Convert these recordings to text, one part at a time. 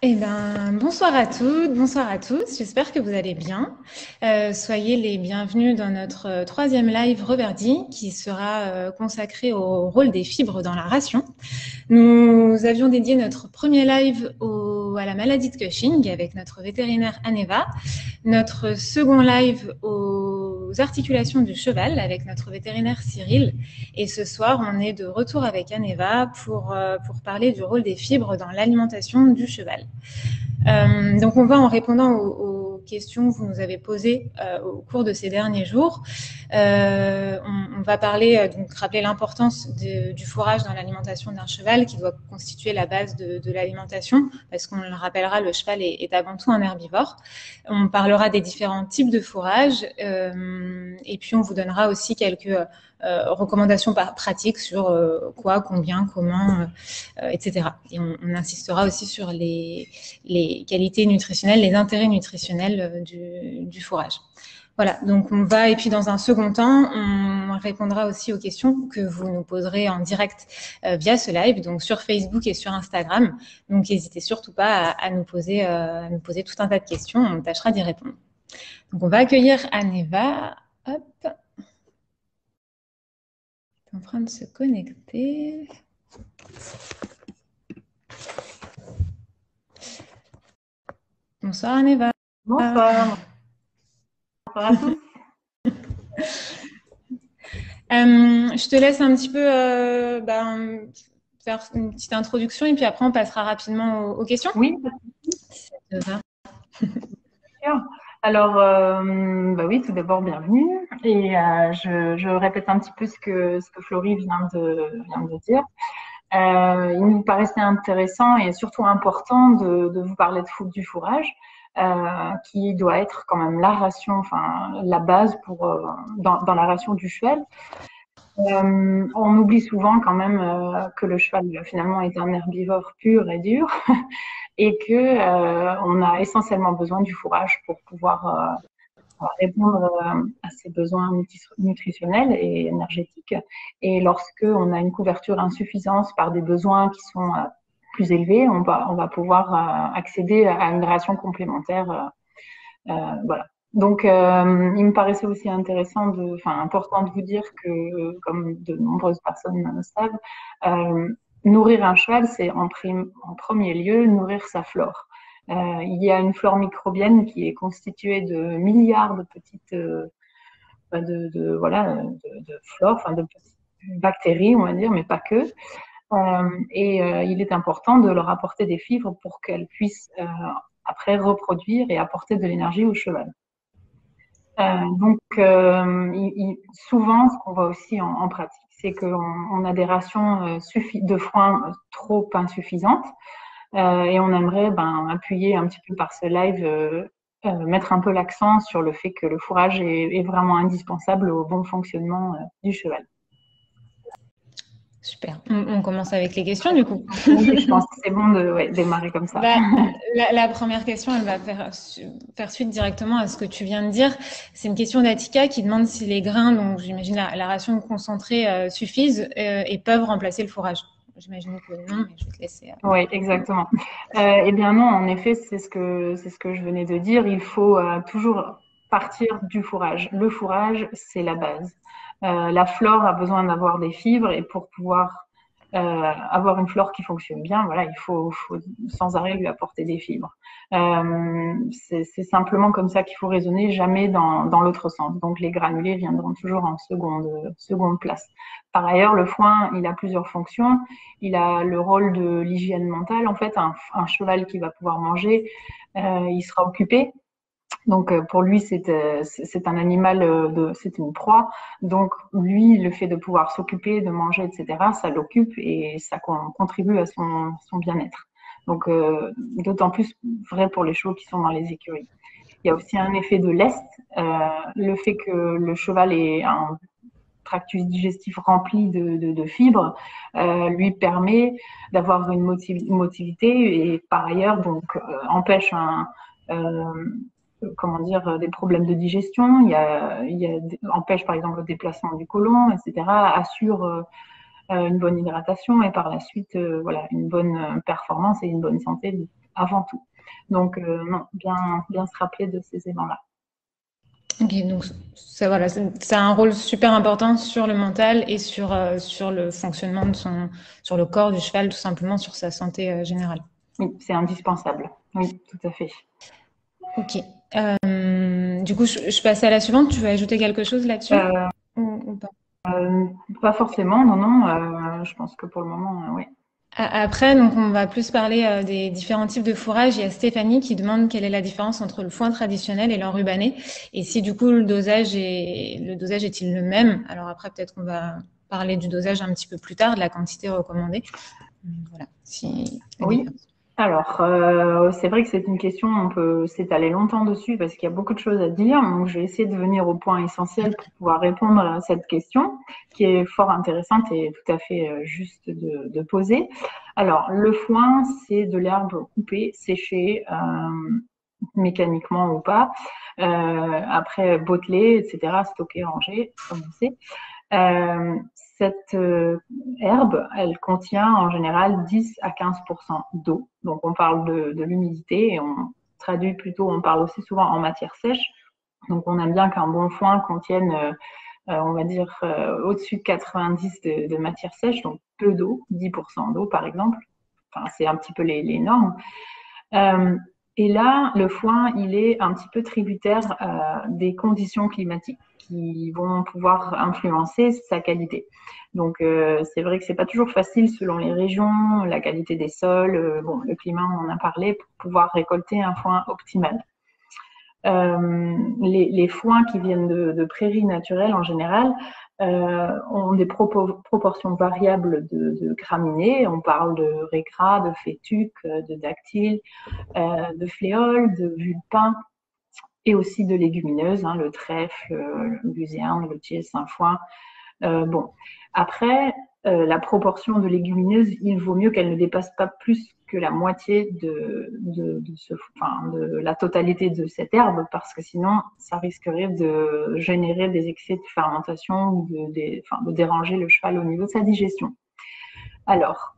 Eh ben, bonsoir à toutes, bonsoir à tous. J'espère que vous allez bien. Soyez les bienvenus dans notre troisième live Reverdy qui sera consacré au rôle des fibres dans la ration. Nous avions dédié notre premier live à la maladie de Cushing avec notre vétérinaire Aneva, notre second live aux articulations du cheval avec notre vétérinaire Cyril. Et ce soir, on est de retour avec Aneva pour parler du rôle des fibres dans l'alimentation du cheval. Donc, on va en répondant aux questions que vous nous avez posées au cours de ces derniers jours. On va parler, donc rappeler l'importance du fourrage dans l'alimentation d'un cheval qui doit constituer la base de l'alimentation parce qu'on le rappellera, le cheval est avant tout un herbivore. On parlera des différents types de fourrage et puis on vous donnera aussi quelques recommandations pratiques sur quoi, combien, comment, etc. Et on insistera aussi sur les qualités nutritionnelles, les intérêts nutritionnels du fourrage. Voilà, donc on va, et puis dans un second temps, on répondra aussi aux questions que vous nous poserez en direct via ce live, donc sur Facebook et sur Instagram. Donc n'hésitez surtout pas à nous poser tout un tas de questions, on tâchera d'y répondre. Donc on va accueillir Aneva. Hop. Elle est en train de se connecter. Bonsoir Aneva. Bonsoir. Bonsoir à tous. Je te laisse un petit peu faire une petite introduction et puis après on passera rapidement aux questions. Oui, Si ça te va. sûr. Alors, oui, tout d'abord, bienvenue. Et je répète un petit peu ce que Florie vient de dire. Il nous paraissait intéressant et surtout important de vous parler du fourrage, qui doit être quand même la ration, enfin la base dans la ration du cheval. On oublie souvent quand même que le cheval finalement est un herbivore pur et dur et que on a essentiellement besoin du fourrage pour pouvoir répondre à ses besoins nutritionnels et énergétiques. Et lorsque on a une couverture insuffisante par des besoins qui sont plus élevés, on va pouvoir accéder à une ration complémentaire. Voilà. Donc, il me paraissait aussi important de vous dire que, comme de nombreuses personnes savent, nourrir un cheval, c'est en premier lieu nourrir sa flore. Il y a une flore microbienne qui est constituée de milliards de petites flore, enfin de petites bactéries, on va dire, mais pas que. Il est important de leur apporter des fibres pour qu'elles puissent après reproduire et apporter de l'énergie au cheval. Souvent, ce qu'on voit aussi en pratique, c'est qu'on a des rations de foin trop insuffisantes et on aimerait appuyer un petit peu par ce live, mettre un peu l'accent sur le fait que le fourrage est vraiment indispensable au bon fonctionnement du cheval. Super. On commence avec les questions du coup. Oui, je pense que c'est bon de démarrer comme ça. La première question, elle va faire suite directement à ce que tu viens de dire. C'est une question d'Atika qui demande si les grains, donc j'imagine la ration concentrée, suffisent et peuvent remplacer le fourrage. J'imagine que non, mais je vais te laisser. Oui, exactement. Eh bien non, en effet, c'est ce que je venais de dire. Il faut toujours partir du fourrage. Le fourrage, c'est la base. La flore a besoin d'avoir des fibres et pour pouvoir avoir une flore qui fonctionne bien, voilà, il faut sans arrêt lui apporter des fibres. C'est simplement comme ça qu'il faut raisonner, jamais dans l'autre sens. Donc les granulés viendront toujours en seconde place. Par ailleurs, le foin, il a plusieurs fonctions. Il a le rôle de l'hygiène mentale. En fait, un cheval qui va pouvoir manger, il sera occupé. Donc pour lui, c'est un animal, c'est une proie. Donc lui, le fait de pouvoir s'occuper, de manger, etc., ça l'occupe et ça contribue à son bien-être. Donc d'autant plus vrai pour les chevaux qui sont dans les écuries. Il y a aussi un effet de lest, le fait que le cheval ait un tractus digestif rempli de fibres lui permet d'avoir une motilité et par ailleurs donc empêche des problèmes de digestion, empêche par exemple le déplacement du côlon, etc., assure une bonne hydratation et par la suite une bonne performance et une bonne santé avant tout. Donc, non, bien se rappeler de ces éléments-là. Ok, donc voilà, c'est un rôle super important sur le mental et sur le fonctionnement sur le corps du cheval, tout simplement, sur sa santé générale. Oui, c'est indispensable. Oui, tout à fait. Ok. Du coup, je passe à la suivante. Tu veux ajouter quelque chose là-dessus ou pas? Pas forcément, non. Je pense que pour le moment, oui. Après, donc, on va plus parler des différents types de fourrage. Il y a Stéphanie qui demande quelle est la différence entre le foin traditionnel et l'enrubanné et si du coup le dosage est-il le même. Alors après, peut-être qu'on va parler du dosage un petit peu plus tard, de la quantité recommandée. Voilà, si la Oui. différence. Alors, c'est vrai que c'est une question, on peut s'étaler longtemps dessus parce qu'il y a beaucoup de choses à dire. Donc, je vais essayer de venir au point essentiel pour pouvoir répondre à cette question qui est fort intéressante et tout à fait juste de poser. Alors, le foin, c'est de l'herbe coupée, séchée, mécaniquement ou pas, après bottelée, etc., stockée, rangée, comme on sait. Cette herbe, elle contient en général 10 à 15% d'eau. Donc, on parle de l'humidité et on traduit plutôt, on parle aussi souvent en matière sèche. Donc, on aime bien qu'un bon foin contienne, on va dire, au-dessus de 90 de matière sèche, donc peu d'eau, 10% d'eau par exemple. Enfin, c'est un petit peu les normes. Et là, le foin, il est un petit peu tributaire des conditions climatiques qui vont pouvoir influencer sa qualité. Donc, c'est vrai que c'est pas toujours facile selon les régions, la qualité des sols, bon, le climat, on en a parlé, pour pouvoir récolter un foin optimal. Les foins qui viennent de prairies naturelles en général ont des proportions variables de graminées. On parle de raiecrase, de fétuque, de dactyle, de fléoles, de vulpins et aussi de légumineuses, hein, le trèfle, le luzerne, le tiers, Saint-Foin. Bon, après, la proportion de légumineuses, il vaut mieux qu'elle ne dépasse pas plus que la moitié de la totalité de cette herbe, parce que sinon, ça risquerait de générer des excès de fermentation ou de déranger le cheval au niveau de sa digestion. Alors,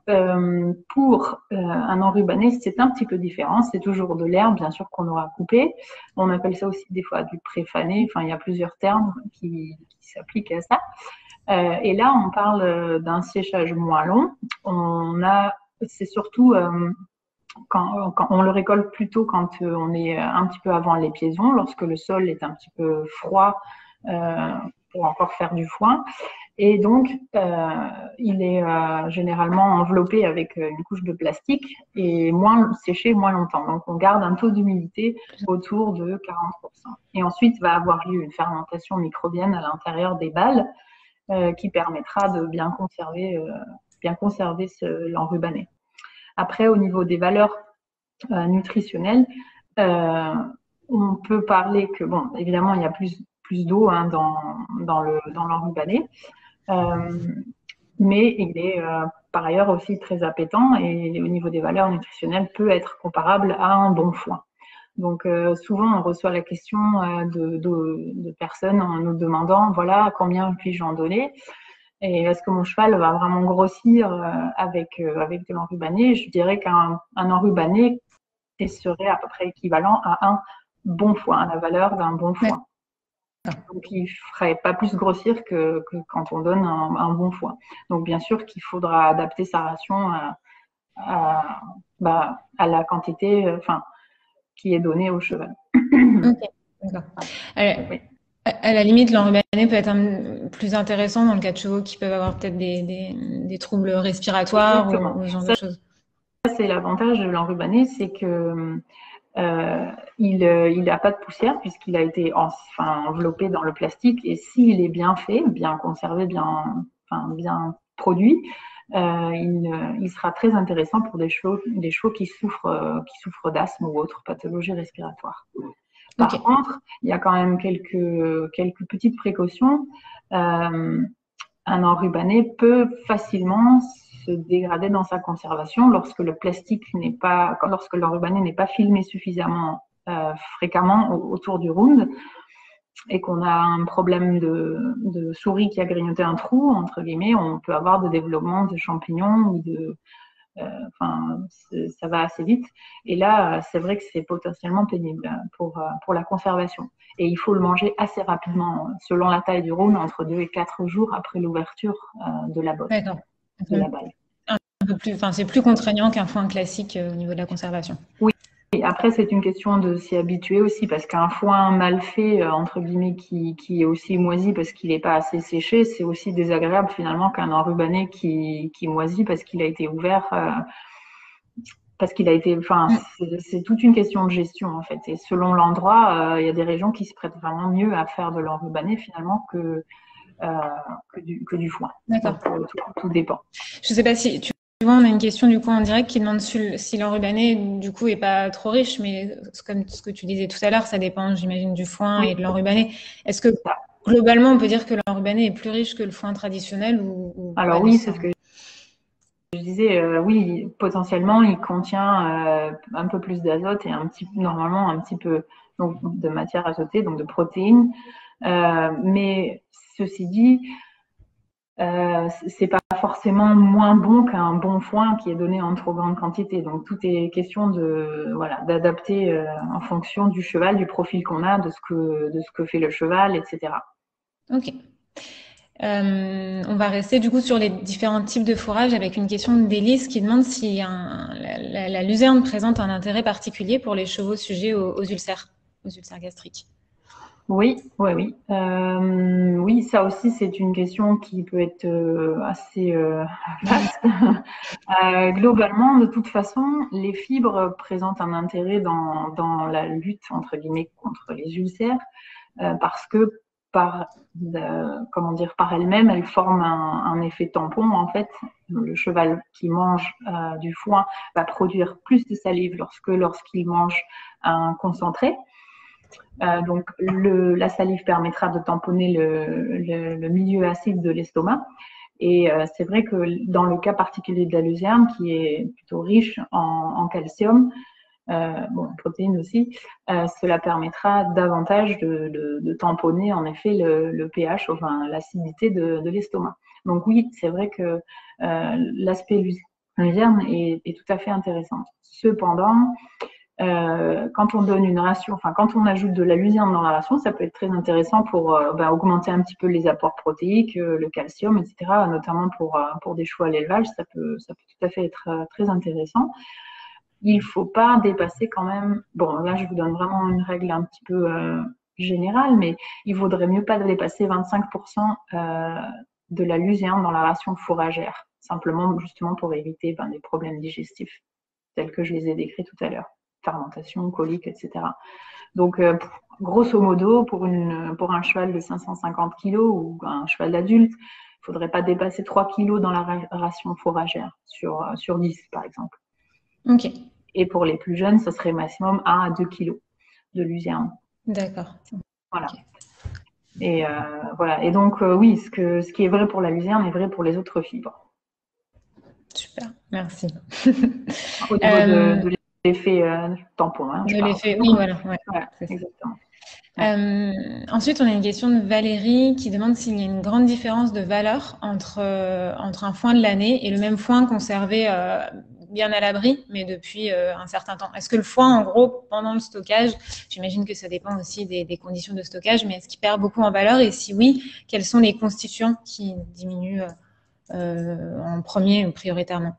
pour un enrubanné, c'est un petit peu différent. C'est toujours de l'herbe, bien sûr, qu'on aura coupé. On appelle ça aussi des fois du préfané. Enfin, il y a plusieurs termes qui s'appliquent à ça. Et là, on parle d'un séchage moins long. C'est surtout quand on le récolte plutôt quand on est un petit peu avant l'épiaison, lorsque le sol est un petit peu froid pour encore faire du foin. Et donc, il est généralement enveloppé avec une couche de plastique et moins séché moins longtemps. Donc, on garde un taux d'humidité autour de 40%. Et ensuite, va avoir lieu une fermentation microbienne à l'intérieur des balles qui permettra de bien conserver l'enrubanné. Après, au niveau des valeurs nutritionnelles, on peut parler que, bon, évidemment, il y a plus d'eau hein, dans l'enrubanné, mais il est par ailleurs aussi très appétant et au niveau des valeurs nutritionnelles peut être comparable à un bon foin. Donc souvent on reçoit la question de personnes en nous demandant voilà combien puis-je en donner et est-ce que mon cheval va vraiment grossir avec de l'enrubanné? Je dirais qu'un enrubanné serait à peu près équivalent à un bon foin, à la valeur d'un bon foin. Donc, il ne ferait pas plus grossir que quand on donne un bon foin. Donc, bien sûr qu'il faudra adapter sa ration à la quantité qui est donnée au cheval. Ok, d'accord. À la limite, l'enrubanné peut être plus intéressant dans le cas de chevaux qui peuvent avoir peut-être des troubles respiratoires ou ce genre de choses. C'est l'avantage de l'enrubanné, c'est que il n'a pas de poussière puisqu'il a été enveloppé dans le plastique et s'il est bien fait, bien conservé, bien produit, il sera très intéressant pour des chevaux qui souffrent d'asthme ou autres pathologies respiratoires. Par contre, il y a quand même quelques petites précautions. Un enrubanné peut facilement se dégrader dans sa conservation lorsque lorsque l'enrubanné n'est pas filmé suffisamment fréquemment autour du round et qu'on a un problème de souris qui a grignoté un trou, entre guillemets, on peut avoir des développements de champignons ou ça va assez vite. Et là, c'est vrai que c'est potentiellement pénible pour la conservation. Et il faut le manger assez rapidement, selon la taille du rhum, entre 2 et 4 jours après l'ouverture de la botte, D'accord. de la balle. Un peu plus, enfin, c'est plus contraignant qu'un foin classique au niveau de la conservation. Oui. Et après, c'est une question de s'y habituer aussi, parce qu'un foin mal fait, entre guillemets, qui est aussi moisi parce qu'il n'est pas assez séché, c'est aussi désagréable finalement qu'un enrubanné qui moisit parce qu'il a été ouvert, parce qu'il a été, c'est toute une question de gestion en fait. Et selon l'endroit, il y a des régions qui se prêtent vraiment mieux à faire de l'enrubanné finalement que du foin. D'accord. Donc, tout dépend. Je ne sais pas si tu vois, on a une question du coup en direct qui demande si l'enrubanné du coup est pas trop riche, mais comme ce que tu disais tout à l'heure, ça dépend, j'imagine, du foin et de l'enrubanné. Est-ce que globalement, on peut dire que l'enrubanné est plus riche que le foin traditionnel ou Alors oui, c'est ce que je disais. Oui, potentiellement, il contient un peu plus d'azote et normalement un petit peu donc, de matière azotée, donc de protéines. Mais ceci dit, c'est pas forcément moins bon qu'un bon foin qui est donné en trop grande quantité. Donc tout est question d'adapter en fonction du cheval, du profil qu'on a, de ce que fait le cheval, etc. Ok. On va rester du coup sur les différents types de fourrage avec une question d'Élise qui demande si la luzerne présente un intérêt particulier pour les chevaux sujets aux ulcères gastriques. Oui. Oui, ça aussi, c'est une question qui peut être assez vaste. Globalement, de toute façon, les fibres présentent un intérêt dans la lutte, entre guillemets, contre les ulcères, parce que par elles-mêmes, elles forment un effet tampon. En fait, le cheval qui mange du foin va produire plus de salive lorsqu'il mange un concentré. Donc, la salive permettra de tamponner le milieu acide de l'estomac. Et c'est vrai que dans le cas particulier de la luzerne, qui est plutôt riche en calcium, en protéines aussi, cela permettra davantage de tamponner en effet le pH, enfin l'acidité de l'estomac. Donc oui, c'est vrai que l'aspect luzerne est tout à fait intéressant. Cependant, quand on donne une ration, quand on ajoute de la luzerne dans la ration, ça peut être très intéressant pour augmenter un petit peu les apports protéiques, le calcium, etc. Notamment pour des chevaux à l'élevage, ça peut tout à fait être très intéressant. Il ne faut pas dépasser quand même. Bon, là, je vous donne vraiment une règle un petit peu générale, mais il vaudrait mieux pas dépasser 25% de la luzerne dans la ration fourragère, simplement justement pour éviter des problèmes digestifs tels que je les ai décrits tout à l'heure. Fermentation, colique, etc. Donc, grosso modo, pour un cheval de 550 kg ou un cheval d'adulte, il ne faudrait pas dépasser 3 kg dans la ration fourragère sur 10, par exemple. Ok. Et pour les plus jeunes, ça serait maximum 1 à 2 kg de luzerne. D'accord. Voilà. Okay. Et voilà. Et donc, oui, ce qui est vrai pour la luzerne est vrai pour les autres fibres. Super, merci. Au niveau de l'effet tampon. De l'effet, oui, voilà. Ouais, exactement. Ensuite, on a une question de Valérie qui demande s'il y a une grande différence de valeur entre un foin de l'année et le même foin conservé bien à l'abri, mais depuis un certain temps. Est-ce que le foin, en gros, pendant le stockage, j'imagine que ça dépend aussi des conditions de stockage, mais est-ce qu'il perd beaucoup en valeur? Et si oui, quels sont les constituants qui diminuent en premier ou prioritairement?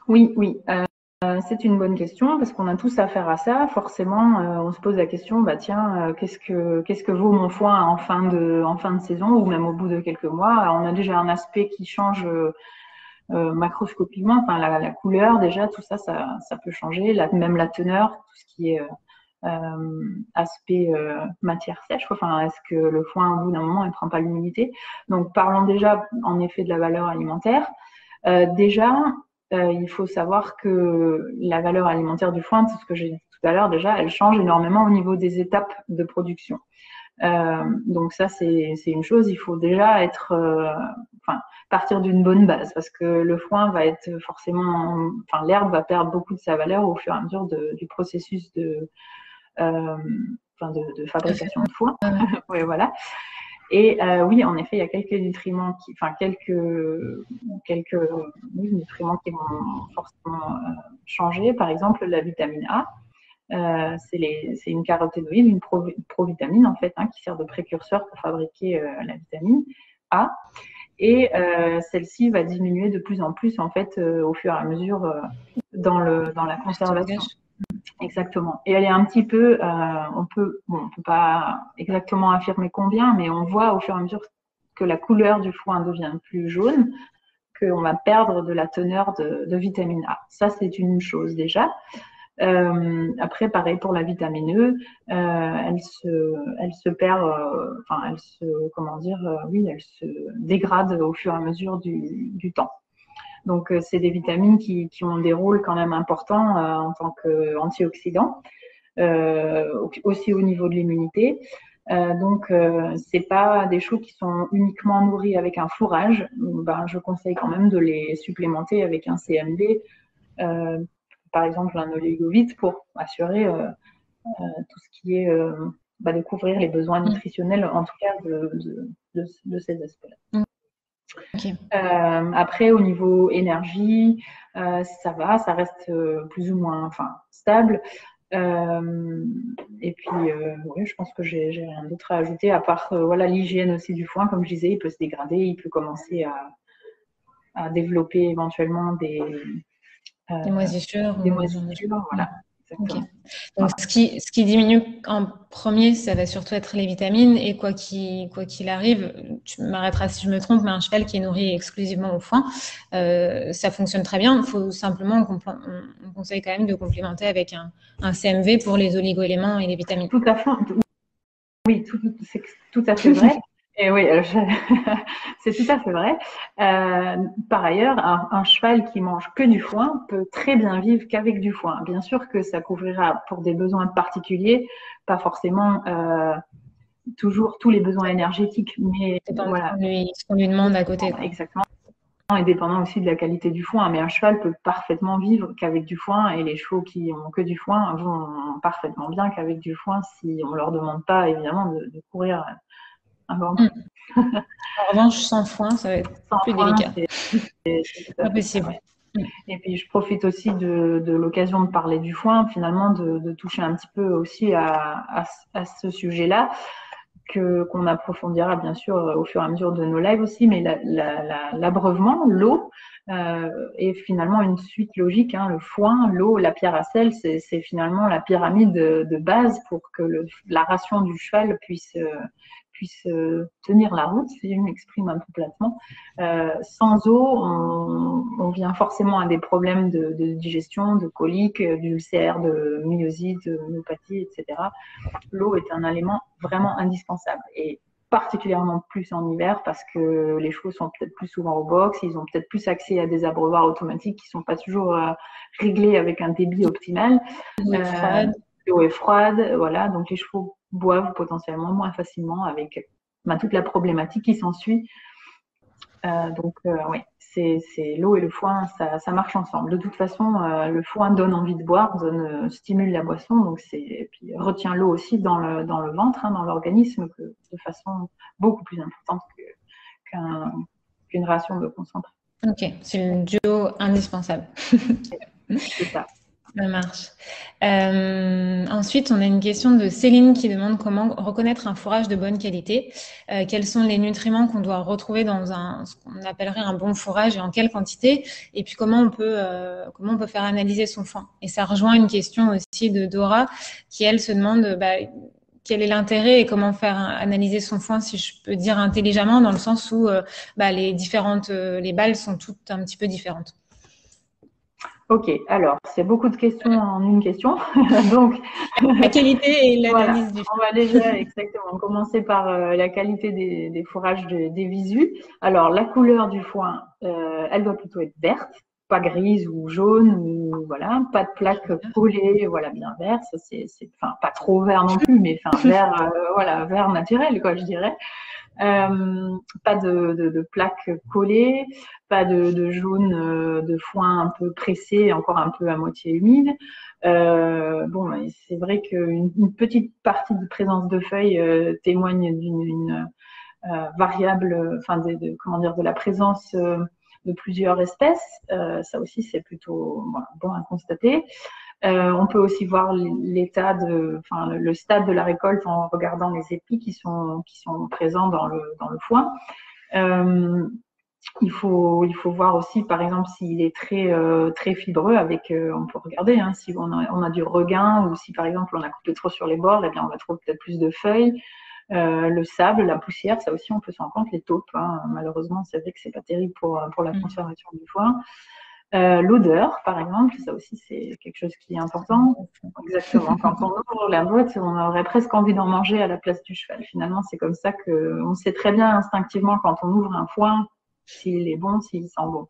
Oui. C'est une bonne question parce qu'on a tous affaire à ça. Forcément, on se pose la question, qu'est-ce que vaut mon foin en fin de saison ou même au bout de quelques mois? On a déjà un aspect qui change macroscopiquement, la couleur déjà, tout ça peut changer. Même la teneur, tout ce qui est aspect matière sèche. Est-ce que le foin, au bout d'un moment, il ne prend pas l'humidité? Donc, parlons déjà en effet de la valeur alimentaire. Il faut savoir que la valeur alimentaire du foin, c'est ce que j'ai dit tout à l'heure déjà, elle change énormément au niveau des étapes de production. Donc ça, c'est une chose. Il faut déjà partir d'une bonne base parce que le foin va être forcément, l'herbe va perdre beaucoup de sa valeur au fur et à mesure du processus de fabrication de foin. Oui, voilà. Et oui, en effet, il y a quelques nutriments oui, nutriments qui vont forcément changer. Par exemple, la vitamine A. C'est une caroténoïde, une provitamine en fait, qui sert de précurseur pour fabriquer la vitamine A. Et celle-ci va diminuer de plus en plus en fait au fur et à mesure dans la conservation. Exactement. Et elle est un petit peu, on peut pas exactement affirmer combien, mais on voit au fur et à mesure que la couleur du foin devient plus jaune, qu'on va perdre de la teneur de vitamine A. Ça, c'est une chose déjà. Après, pareil pour la vitamine E, elle se perd, elle se dégrade au fur et à mesure du temps. Donc, c'est des vitamines qui ont des rôles quand même importants en tant qu'antioxydants, aussi au niveau de l'immunité. Donc, c'est pas des choux qui sont uniquement nourris avec un fourrage. Je conseille quand même de les supplémenter avec un CMB, par exemple un oligovite, pour assurer tout ce qui est de couvrir les besoins nutritionnels, en tout cas de ces aspects-là. Okay. Après, au niveau énergie, ça va, ça reste plus ou moins stable. Et puis, oui, je pense que j'ai rien d'autre à ajouter, à part l'hygiène aussi du foin. Comme je disais, il peut se dégrader, il peut commencer à développer éventuellement des moisissures. Voilà. Okay. Donc, ce qui diminue en premier, ça va surtout être les vitamines. Et quoi qu'il arrive, tu m'arrêteras si je me trompe, mais un cheval qui est nourri exclusivement au foin, ça fonctionne très bien. Il faut simplement, on conseille quand même de complémenter avec un CMV pour les oligo-éléments et les vitamines. Tout à fait. Oui, c'est tout à fait vrai. Et oui, c'est tout à fait vrai. Par ailleurs, un cheval qui mange que du foin peut très bien vivre qu'avec du foin. Bien sûr que ça couvrira pour des besoins particuliers, pas forcément toujours tous les besoins énergétiques, mais voilà. Ce qu'on lui demande à côté. Quoi. Exactement. Et dépendant aussi de la qualité du foin. Mais un cheval peut parfaitement vivre qu'avec du foin, et les chevaux qui ont que du foin vont parfaitement bien qu'avec du foin si on leur demande pas évidemment de courir un grand prix. En revanche, sans foin, ça va être plus délicat. C'est pas possible. Et puis, je profite aussi de l'occasion de parler du foin, finalement, de toucher un petit peu aussi à ce sujet-là, qu'on approfondira bien sûr au fur et à mesure de nos lives aussi, mais l'abreuvement, l'eau, est finalement une suite logique. Le foin, l'eau, la pierre à sel, c'est finalement la pyramide de base pour que la ration du cheval puisse tenir la route, si je m'exprime un peu platement. Sans eau, on vient forcément à des problèmes de digestion, de coliques, d'ulcères, de myosite, de myopathie, etc. L'eau est un élément vraiment indispensable, et particulièrement plus en hiver, parce que les chevaux sont peut-être plus souvent au box, ils ont peut-être plus accès à des abreuvoirs automatiques qui ne sont pas toujours réglés avec un débit optimal. L'eau est froide, voilà, donc les chevaux boivent potentiellement moins facilement avec toute la problématique qui s'ensuit. Oui, c'est l'eau et le foin, ça marche ensemble. De toute façon, le foin donne envie de boire, stimule la boisson, donc et puis retient l'eau aussi dans le ventre, dans l'organisme, de façon beaucoup plus importante qu'une ration de concentré. Ok, c'est le duo indispensable. C'est ça. Ça marche. Ensuite, on a une question de Céline qui demande comment reconnaître un fourrage de bonne qualité. Quels sont les nutriments qu'on doit retrouver dans ce qu'on appellerait un bon fourrage, et en quelle quantité? Et puis comment on peut faire analyser son foin? Et ça rejoint une question aussi de Dora qui, elle, se demande quel est l'intérêt et comment faire analyser son foin, si je peux dire intelligemment, dans le sens où les balles sont toutes un petit peu différentes. Ok, alors, c'est beaucoup de questions en une question. Donc, la qualité et l'analyse du foin. On va déjà exactement commencer par la qualité des fourrages des visus. Alors, la couleur du foin, elle doit plutôt être verte, pas grise ou jaune, ou voilà, pas de plaques collées, voilà, bien vert. Ça, pas trop vert non plus, mais vert, vert naturel, quoi, je dirais. Pas de plaques collées, pas de jaune de foin un peu pressé, encore un peu à moitié humide. C'est vrai qu'une petite partie de présence de feuilles témoigne variable, enfin comment dire, de la présence de plusieurs espèces. Ça aussi, c'est plutôt bon à constater. On peut aussi voir le stade de la récolte en regardant les épis qui sont présents dans le foin. Il faut voir aussi, par exemple, s'il est très fibreux, on peut regarder si on a du regain, ou si par exemple on a coupé trop sur les bords, eh bien on va trouver peut-être plus de feuilles. Le sable, la poussière, ça aussi on peut s'en rendre compte. Les taupes, malheureusement, c'est vrai que c'est pas terrible pour la conservation du foin. L'odeur, par exemple, ça aussi c'est quelque chose qui est important. Exactement. Quand on ouvre la boîte, on aurait presque envie d'en manger à la place du cheval. Finalement, c'est comme ça qu'on sait très bien instinctivement quand on ouvre un foin s'il est bon, s'il sent bon.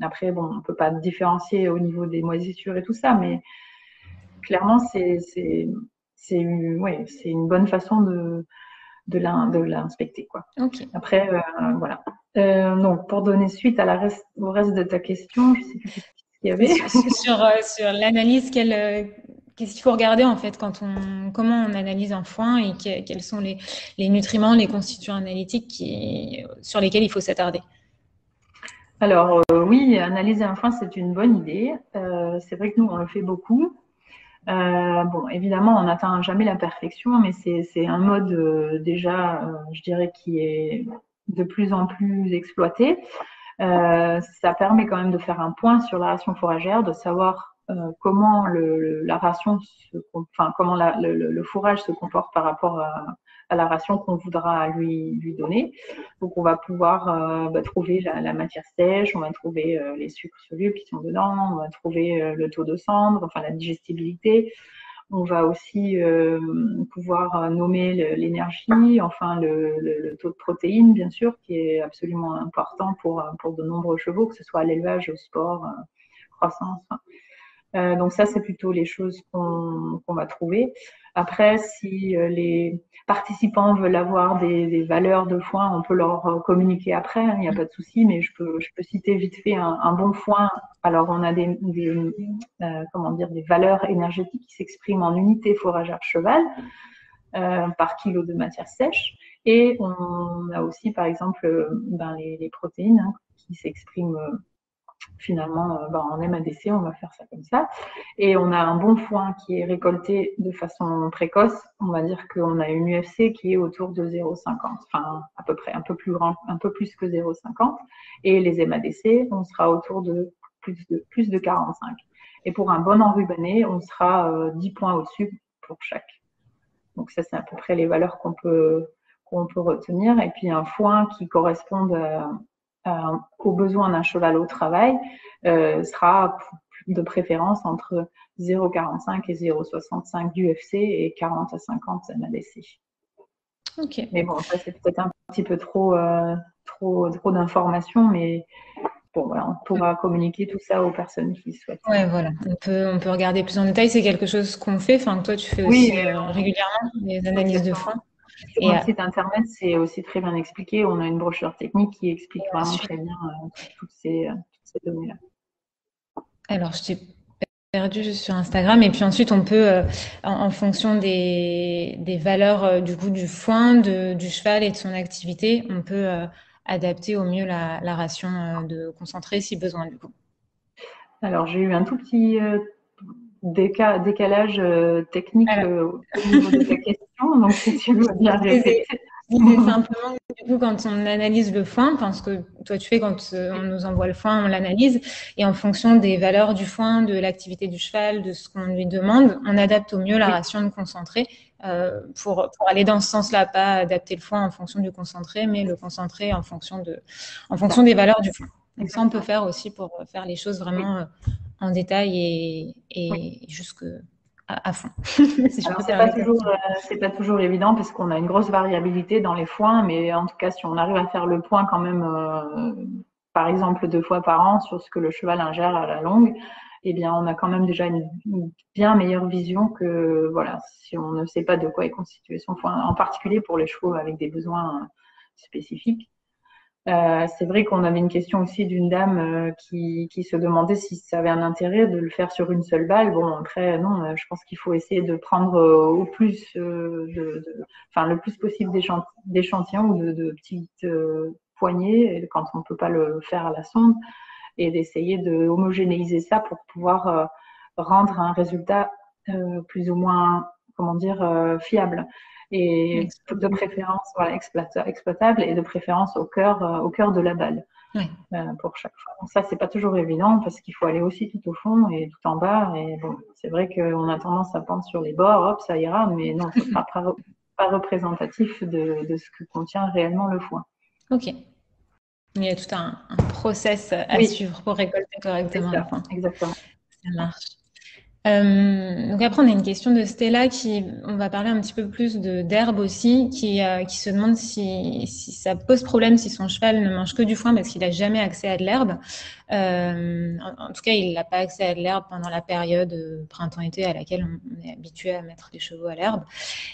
Après, bon, on peut pas différencier au niveau des moisissures et tout ça, mais clairement, c'est une bonne façon de l'inspecter, quoi. Ok. Après, voilà. Donc, pour donner suite au reste de ta question, je sais plus ce qu'il y avait. Sur l'analyse, qu'est-ce qu'il faut regarder en fait comment on analyse un foin et quels sont les nutriments, les constituants analytiques sur lesquels il faut s'attarder? Alors oui, analyser un foin, c'est une bonne idée. C'est vrai que nous, on le fait beaucoup. Bon, évidemment, on n'atteint jamais la perfection, mais c'est un mode déjà, je dirais, qui est de plus en plus exploité. Ça permet quand même de faire un point sur la ration fourragère, de savoir comment la ration, comment le fourrage se comporte par rapport à la ration qu'on voudra lui donner. Donc, on va pouvoir trouver la matière sèche, on va trouver les sucres solubles qui sont dedans, on va trouver le taux de cendre, enfin la digestibilité. On va aussi pouvoir nommer l'énergie, enfin le taux de protéines, bien sûr, qui est absolument important pour de nombreux chevaux, que ce soit à l'élevage, au sport, croissance. Donc ça, c'est plutôt les choses qu'on va trouver. Après, si les participants veulent avoir des valeurs de foin, on peut leur communiquer après, il n'y a pas de souci, mais je peux citer vite fait un bon foin. Alors, on a des valeurs énergétiques qui s'expriment en unités fourragère cheval par kilo de matière sèche. Et on a aussi, par exemple, les protéines qui s'expriment finalement en MADC, on va faire ça comme ça. Et on a un bon foin qui est récolté de façon précoce. On va dire qu'on a une UFC qui est autour de 0,50, enfin à peu près, un peu plus que 0,50. Et les MADC, on sera autour de plus de 45. Et pour un bon enrubanné, on sera 10 points au-dessus pour chaque. Donc ça, c'est à peu près les valeurs qu'on peut retenir. Et puis un foin qui corresponde aux besoins d'un cheval au travail sera de préférence entre 0,45 et 0,65 d'UFC et 40 à 50 MADC. Ok. Mais bon, ça c'est peut-être un petit peu trop d'informations, mais bon, voilà, on pourra communiquer tout ça aux personnes qui souhaitent. Ouais, voilà. On peut regarder plus en détail. C'est quelque chose qu'on fait. Enfin, toi, tu fais aussi régulièrement des analyses de foin. Sur notre site internet, c'est aussi très bien expliqué. On a une brochure technique qui explique vraiment très bien toutes ces données-là. Alors, je t'ai perdu juste sur Instagram. Et puis ensuite, on peut, en fonction des valeurs du coup du foin, du cheval et de son activité, on peut adapter au mieux la ration de concentré si besoin du coup. Alors, j'ai eu un tout petit décalage technique au niveau de ta question. Donc, si tu veux bien répéter. C'est simplement du coup quand on analyse le foin, parce que toi tu fais quand on nous envoie le foin, on l'analyse et en fonction des valeurs du foin, de l'activité du cheval, de ce qu'on lui demande, on adapte au mieux la ration de concentré pour aller dans ce sens-là, pas adapter le foin en fonction du concentré, mais le concentré en fonction des valeurs du foin. Donc ça on peut faire aussi pour faire les choses vraiment en détail et jusque à fond. Alors, c'est pas toujours évident parce qu'on a une grosse variabilité dans les foins, mais en tout cas, si on arrive à faire le point quand même, par exemple 2 fois par an sur ce que le cheval ingère à la longue, eh bien, on a quand même déjà une bien meilleure vision que, voilà, si on ne sait pas de quoi est constitué son foin, en particulier pour les chevaux avec des besoins spécifiques. C'est vrai qu'on avait une question aussi d'une dame qui se demandait si ça avait un intérêt de le faire sur une seule balle. Bon, après, non, je pense qu'il faut essayer de prendre au plus, enfin, le plus possible d'échantillons ou de petites poignées quand on ne peut pas le faire à la sonde et d'essayer de homogénéiser ça pour pouvoir rendre un résultat plus ou moins, comment dire, fiable et de préférence voilà, exploitable et de préférence au cœur de la balle pour chaque fois. Donc ça, c'est pas toujours évident parce qu'il faut aller aussi tout au fond et tout en bas. Et bon, c'est vrai qu'on a tendance à pendre sur les bords, hop, ça ira, mais non, ce sera pas représentatif de ce que contient réellement le foin. Ok. Il y a tout un process à suivre pour récolter correctement le foin. Exactement. Ça marche. Donc après, on a une question de Stella on va parler un petit peu plus d'herbe aussi, qui se demande si ça pose problème si son cheval ne mange que du foin parce qu'il n'a jamais accès à de l'herbe. En tout cas, il n'a pas accès à de l'herbe pendant la période printemps-été à laquelle on est habitué à mettre les chevaux à l'herbe.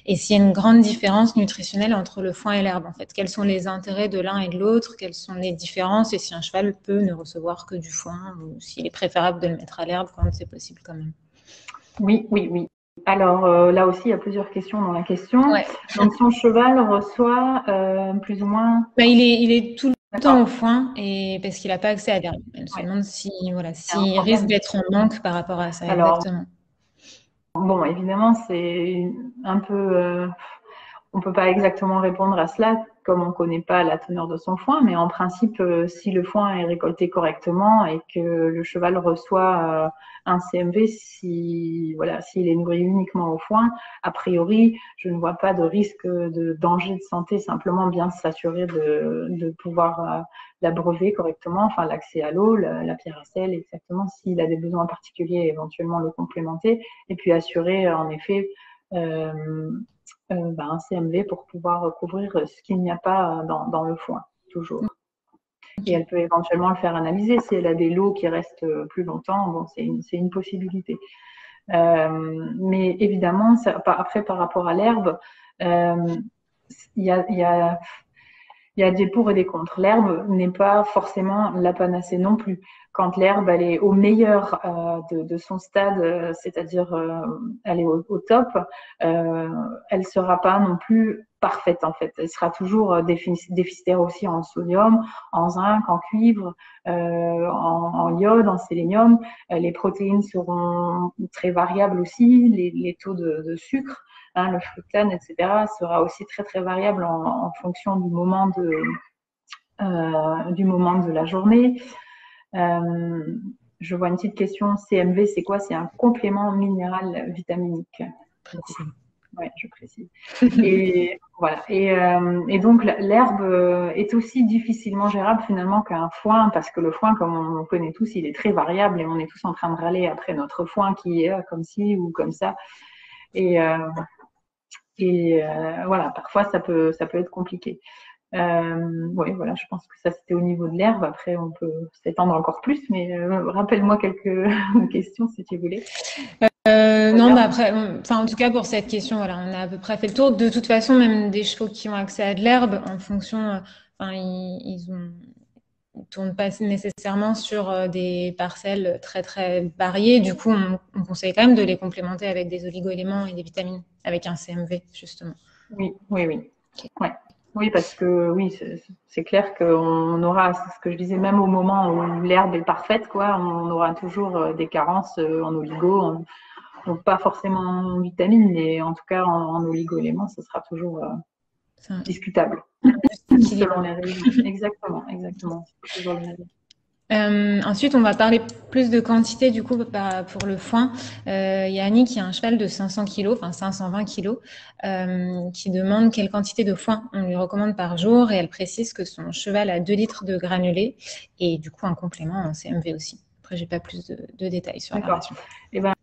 Et s'il y a une grande différence nutritionnelle entre le foin et l'herbe, en fait, quels sont les intérêts de l'un et de l'autre, quelles sont les différences, et si un cheval peut ne recevoir que du foin, ou s'il est préférable de le mettre à l'herbe quand c'est possible quand même. Oui. Alors là aussi, il y a plusieurs questions dans la question. Ouais. Donc son cheval reçoit plus ou moins. Il est tout le temps au foin et parce qu'il n'a pas accès à l'herbe. Elle se demande s'il risque d'être en manque par rapport à ça. Alors, exactement. Bon, évidemment, c'est un peu. On peut pas exactement répondre à cela comme on connaît pas la teneur de son foin, mais en principe, si le foin est récolté correctement et que le cheval reçoit un CMV, s'il est nourri uniquement au foin, a priori, je ne vois pas de risque de danger de santé, simplement bien s'assurer de pouvoir l'abreuver correctement, enfin l'accès à l'eau, la pierre à sel, exactement, s'il a des besoins particuliers, éventuellement le complémenter, et puis assurer en effet un CMV pour pouvoir couvrir ce qu'il n'y a pas dans le foin, toujours. Et elle peut éventuellement le faire analyser. Si elle a des lots qui restent plus longtemps, bon, c'est une possibilité. Mais évidemment, après, par rapport à l'herbe, il y a des pour et des contre. L'herbe n'est pas forcément la panacée non plus. Quand l'herbe elle est au meilleur de son stade, c'est-à-dire elle est au top, elle sera pas non plus parfaite en fait. Elle sera toujours déficitaire aussi en sodium, en zinc, en cuivre, en iode, en sélénium. Les protéines seront très variables aussi, les taux de sucre. Le fructane, etc., sera aussi très très variable en fonction du moment de la journée. Je vois une petite question. CMV, c'est quoi? C'est un complément minéral vitaminique. Ouais, je précise. Et voilà. Et donc l'herbe est aussi difficilement gérable finalement qu'un foin, parce que le foin, comme on connaît tous, il est très variable et on est tous en train de râler après notre foin qui est comme ci ou comme ça. Et voilà, parfois ça peut être compliqué. Oui, voilà, je pense que ça c'était au niveau de l'herbe. Après, on peut s'étendre encore plus, mais rappelle-moi quelques questions si tu voulais. Non, après, en tout cas pour cette question, voilà, on a à peu près fait le tour. De toute façon, même des chevaux qui ont accès à de l'herbe, en fonction, ils tournent pas nécessairement sur des parcelles très très variées. Du coup, on conseille quand même de les complémenter avec des oligo-éléments et des vitamines, avec un CMV justement. Oui. Okay. Ouais. Oui, parce que oui, c'est clair qu'on aura, c'est ce que je disais, même au moment où l'herbe est parfaite, quoi, on aura toujours des carences en oligo, donc pas forcément en vitamines, mais en tout cas en oligo-éléments, ce sera toujours discutable. Selon les régions. Exactement. C'est toujours le même. Ensuite, on va parler plus de quantité du coup pour le foin. Il y a Annie qui a un cheval de 500 kg, enfin 520 kg, qui demande quelle quantité de foin on lui recommande par jour, et elle précise que son cheval a 2 litres de granulés et du coup un complément en CMV aussi. Après, j'ai pas plus de détails sur la ration. Eh ben,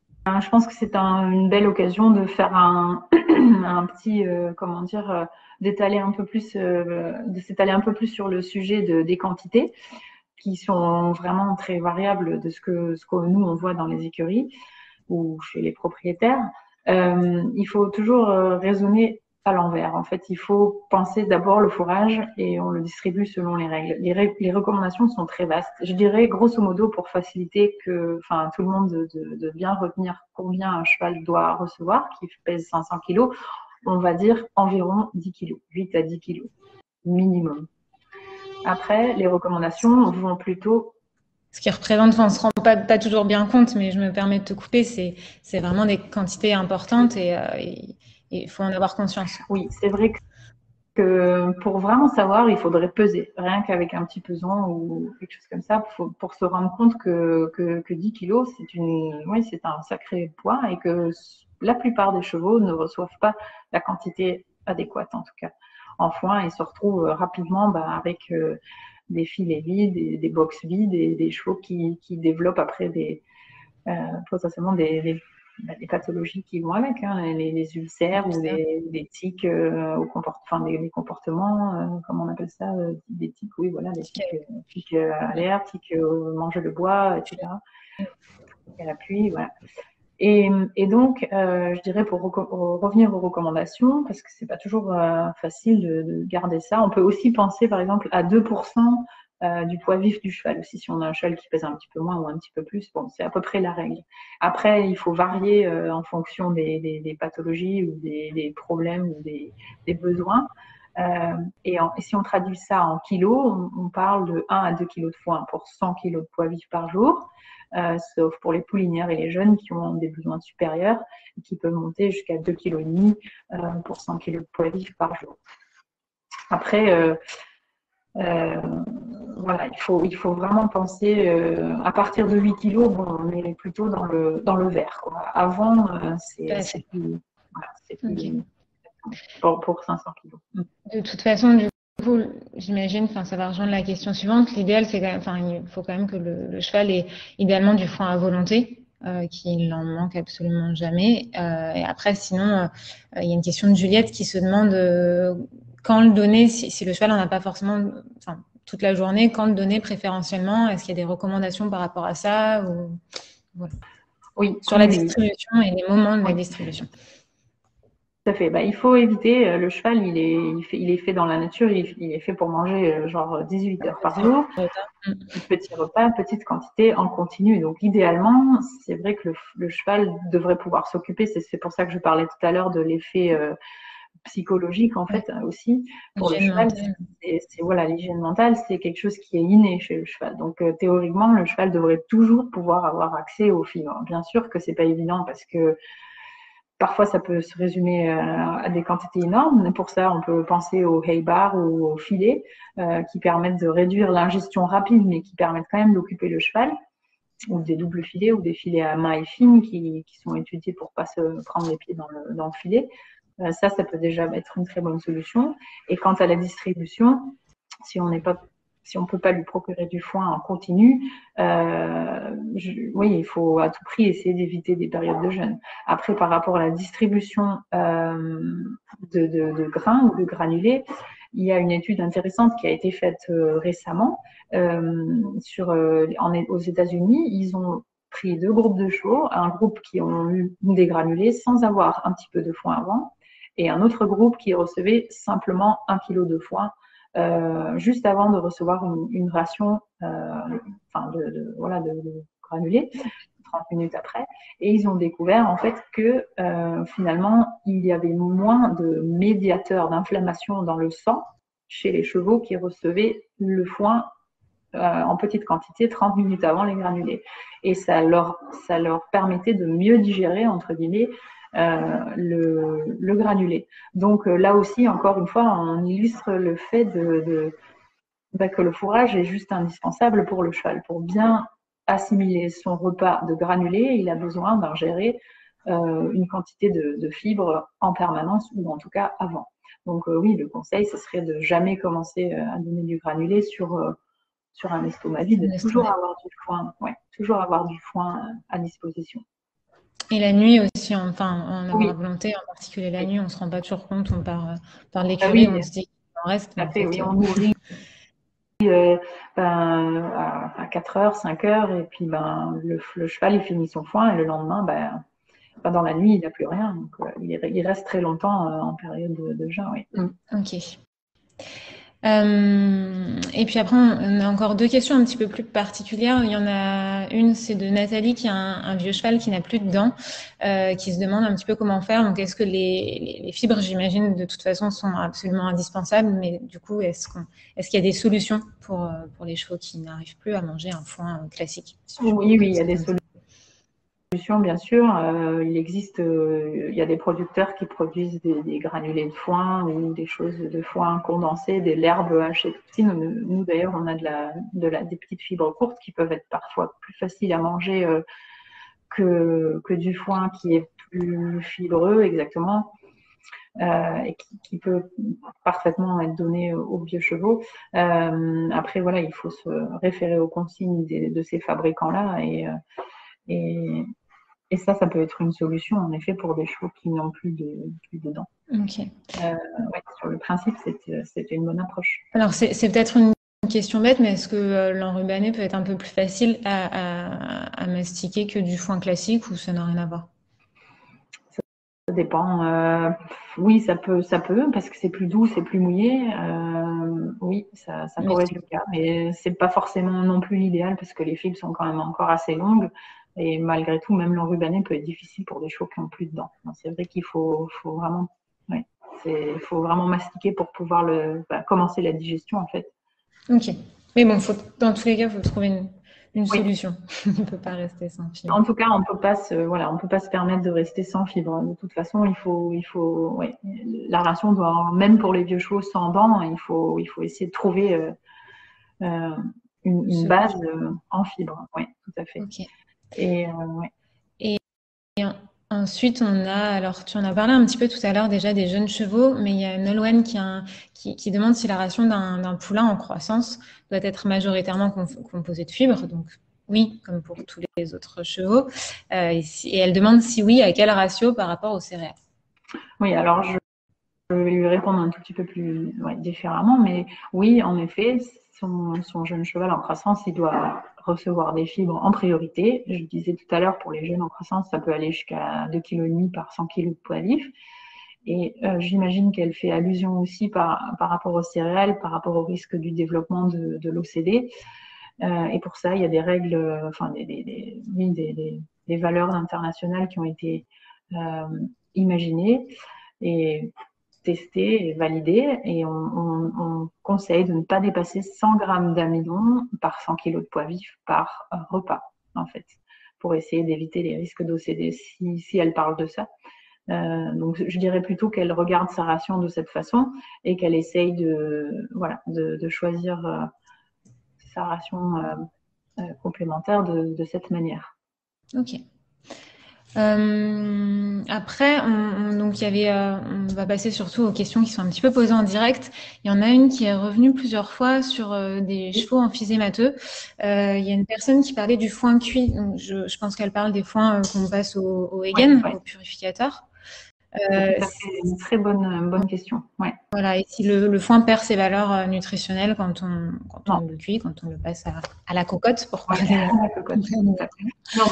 je pense que c'est une belle occasion de faire un petit, d'étaler un peu plus, de s'étaler un peu plus sur le sujet des quantités, qui sont vraiment très variables de ce que nous on voit dans les écuries ou chez les propriétaires. Il faut toujours raisonner à l'envers. En fait, il faut penser d'abord le fourrage et on le distribue selon les règles. Les recommandations sont très vastes. Je dirais, grosso modo, pour faciliter tout le monde de bien retenir combien un cheval doit recevoir, qui pèse 500 kg, on va dire environ 10 kg, 8 à 10 kg minimum. Après, les recommandations vont plutôt... Ce qui représente, enfin, on ne se rend pas toujours bien compte, mais je me permets de te couper, c'est vraiment des quantités importantes et il faut en avoir conscience. Oui, c'est vrai que pour vraiment savoir, il faudrait peser, rien qu'avec un petit pesant ou quelque chose comme ça, pour se rendre compte que 10 kilos, c'est un sacré poids et que la plupart des chevaux ne reçoivent pas la quantité adéquate, en tout cas, en foin, et se retrouvent rapidement avec des filets vides, des box vides et des chevaux qui développent après potentiellement des pathologies qui vont avec, hein, les ulcères ou des tics des comportements, comment on appelle ça, des tics, oui, voilà, des tics à l'air, tics manger le bois, etc. À la pluie, voilà. Et donc, je dirais pour revenir aux recommandations, parce que c'est pas toujours facile de garder ça, on peut aussi penser par exemple à 2% du poids vif du cheval aussi. Si on a un cheval qui pèse un petit peu moins ou un petit peu plus, bon, c'est à peu près la règle. Après, il faut varier en fonction des pathologies ou des problèmes ou des besoins. Et si on traduit ça en kilos, on parle de 1 à 2 kilos de foin pour 100 kilos de poids vif par jour. Sauf pour les poulinières et les jeunes qui ont des besoins supérieurs et qui peuvent monter jusqu'à 2,5 kg pour 100 kg de poids vif par jour. Après, voilà, il faut vraiment penser à partir de 8 kg, bon, on est plutôt dans le vert, quoi. Avant, c'est plus, pour 500 kg. De toute façon, du coup, j'imagine, enfin, ça va rejoindre la question suivante. L'idéal, c'est quand même, enfin, il faut quand même que le cheval ait idéalement du foin à volonté, qu'il n'en manque absolument jamais. Et après, sinon, il y a une question de Juliette qui se demande quand le donner, si le cheval n'en a pas forcément, enfin, toute la journée, quand le donner préférentiellement. Est-ce qu'il y a des recommandations par rapport à ça ou voilà. Oui. Sur la distribution et les moments de la distribution. Tout à fait. Il faut éviter, le cheval, il est fait dans la nature, il est fait pour manger genre 18 heures par jour. Petit repas, petite quantité en continu. Donc idéalement, c'est vrai que le cheval devrait pouvoir s'occuper. C'est pour ça que je parlais tout à l'heure de l'effet psychologique en fait aussi. Pour le cheval, voilà, l'hygiène mentale, c'est quelque chose qui est inné chez le cheval. Donc théoriquement, le cheval devrait toujours pouvoir avoir accès aux fibres. Bien sûr que c'est pas évident parce que parfois, ça peut se résumer à des quantités énormes. Pour ça, on peut penser aux hay bars ou aux filets qui permettent de réduire l'ingestion rapide, mais qui permettent quand même d'occuper le cheval, ou des doubles filets ou des filets à mailles fines qui sont étudiés pour pas se prendre les pieds dans le filet. Ça peut déjà être une très bonne solution. Et quant à la distribution, si on ne peut pas lui procurer du foin en continu, oui, il faut à tout prix essayer d'éviter des périodes de jeûne. Après, par rapport à la distribution de grains ou de granulés, il y a une étude intéressante qui a été faite récemment aux États-Unis. Ils ont pris 2 groupes de chevaux, un groupe qui ont eu des granulés sans avoir un petit peu de foin avant, et un autre groupe qui recevait simplement 1 kg de foin juste avant de recevoir une ration de granulés, 30 minutes après. Et ils ont découvert en fait que finalement, il y avait moins de médiateurs d'inflammation dans le sang chez les chevaux qui recevaient le foin en petite quantité 30 minutes avant les granulés. Et ça leur permettait de mieux digérer, entre guillemets, le granulé. Donc là aussi, encore une fois, on illustre le fait que le fourrage est juste indispensable pour le cheval. Pour bien assimiler son repas de granulés, il a besoin d'ingérer une quantité de fibres en permanence, ou en tout cas avant. Donc oui, le conseil, ce serait de jamais commencer à donner du granulé sur un estomac vide, toujours avoir du foin, toujours avoir du foin à disposition. Et la nuit aussi, enfin, on a la volonté, en particulier la nuit, on ne se rend pas toujours compte, on part par l'écurie, on se dit qu'il en reste. Mais en fait, on nourrit à 4 heures, 5 heures, et puis le cheval il finit son foin, et le lendemain, Enfin, dans la nuit, il n'a plus rien. Donc, il reste très longtemps en période de jeûne. Oui. Ok. Et puis après, on a encore deux questions un petit peu plus particulières. Il y en a une, c'est de Nathalie qui a un vieux cheval qui n'a plus de dents, qui se demande un petit peu comment faire. Donc, est-ce que les fibres, j'imagine, de toute façon, sont absolument indispensables, mais du coup, est-ce qu'il y a des solutions pour les chevaux qui n'arrivent plus à manger un foin classique? Oui, il y a des solutions. Bien sûr, il existe, il y a des producteurs qui produisent des granulés de foin ou des choses de foin condensées, de l'herbe hachée toute fine. Nous d'ailleurs, on a des petites fibres courtes qui peuvent être parfois plus faciles à manger que du foin qui est plus fibreux, exactement, et qui peut parfaitement être donné aux vieux chevaux. Après, voilà, il faut se référer aux consignes de ces fabricants-là et ça peut être une solution, en effet, pour des chevaux qui n'ont plus de dents. Ok. Ouais, sur le principe, c'était une bonne approche. Alors, c'est peut-être une question bête, mais est-ce que l'enrubané peut être un peu plus facile à mastiquer que du foin classique ou ça n'a rien à voir? Ça dépend. Oui, ça peut, parce que c'est plus doux, c'est plus mouillé. Oui, ça pourrait être le cas, mais c'est pas forcément non plus l'idéal parce que les fibres sont quand même encore assez longues. Et malgré tout, même l'enrubané peut être difficile pour des chevaux qui n'ont plus de dents. C'est vrai qu'il faut vraiment, ouais, faut vraiment mastiquer pour pouvoir commencer la digestion en fait. Ok. Mais bon, dans tous les cas, il faut trouver une Oui. solution. On ne peut pas rester sans fibre. En tout cas, on peut pas se permettre de rester sans fibre. De toute façon, ouais, la ration doit, même pour les vieux chevaux sans dents, il faut essayer de trouver une base en fibre. Oui, tout à fait. Ok. Ouais. Et ensuite, alors tu en as parlé un petit peu tout à l'heure déjà des jeunes chevaux, mais il y a Nolwenn qui demande si la ration d'un poulain en croissance doit être majoritairement composée de fibres. Donc oui, comme pour tous les autres chevaux. Et elle demande si oui, à quel ratio par rapport aux céréales. Oui, alors je vais lui répondre un tout petit peu plus différemment, mais oui, en effet, son jeune cheval en croissance, il doit recevoir des fibres en priorité. Je disais tout à l'heure, pour les jeunes en croissance, ça peut aller jusqu'à 2,5 kg par 100 kg de poids vif. Et j'imagine qu'elle fait allusion aussi par rapport aux céréales, par rapport au risque du développement de l'OCD. Et pour ça, il y a des règles, enfin des valeurs internationales qui ont été imaginées et testées et validées. Et on conseille de ne pas dépasser 100 grammes d'amidon par 100 kg de poids vif par repas, en fait, pour essayer d'éviter les risques d'OCD si elle parle de ça. Donc, je dirais plutôt qu'elle regarde sa ration de cette façon et qu'elle essaye de choisir sa ration complémentaire de cette manière. Ok. Après, donc il y avait, on va passer surtout aux questions qui sont un petit peu posées en direct. Il y en a une qui est revenue plusieurs fois sur des chevaux emphysémateux. Il y a une personne qui parlait du foin cuit. Donc je pense qu'elle parle des foins qu'on passe au Egen, au purificateur. C'est tout à fait une très bonne question. Ouais. Voilà, et si le foin perd ses valeurs nutritionnelles quand on le cuit, quand on le passe à la cocotte, pour parler à la cocotte. Non,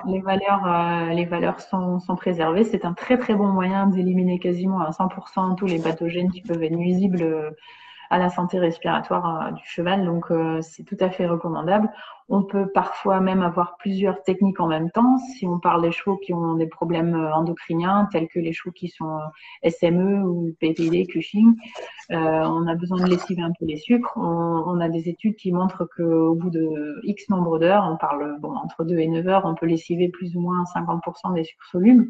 les valeurs sont préservées. C'est un très très bon moyen d'éliminer quasiment à 100% tous les pathogènes qui peuvent être nuisibles à la santé respiratoire du cheval. Donc, c'est tout à fait recommandable. On peut parfois même avoir plusieurs techniques en même temps. Si on parle des chevaux qui ont des problèmes endocriniens, tels que les chevaux qui sont SME ou PPD, Cushing, on a besoin de lessiver un peu les sucres. On a des études qui montrent qu'au bout de X nombre d'heures, on parle entre 2 et 9 heures, on peut lessiver plus ou moins 50% des sucres solubles.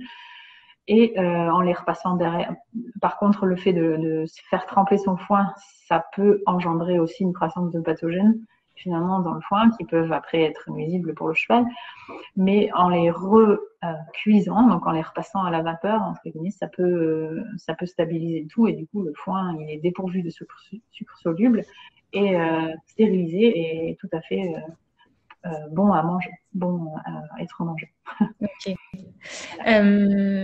Et en les repassant derrière. Par contre, le fait de faire tremper son foin, ça peut engendrer aussi une croissance de pathogènes finalement dans le foin qui peuvent après être nuisibles pour le cheval. Mais en les recuisant, donc en les repassant à la vapeur, entre guillemets, ça peut stabiliser le tout et du coup le foin il est dépourvu de sucre soluble et stérilisé et tout à fait bon à manger, bon à être mangé. Ok.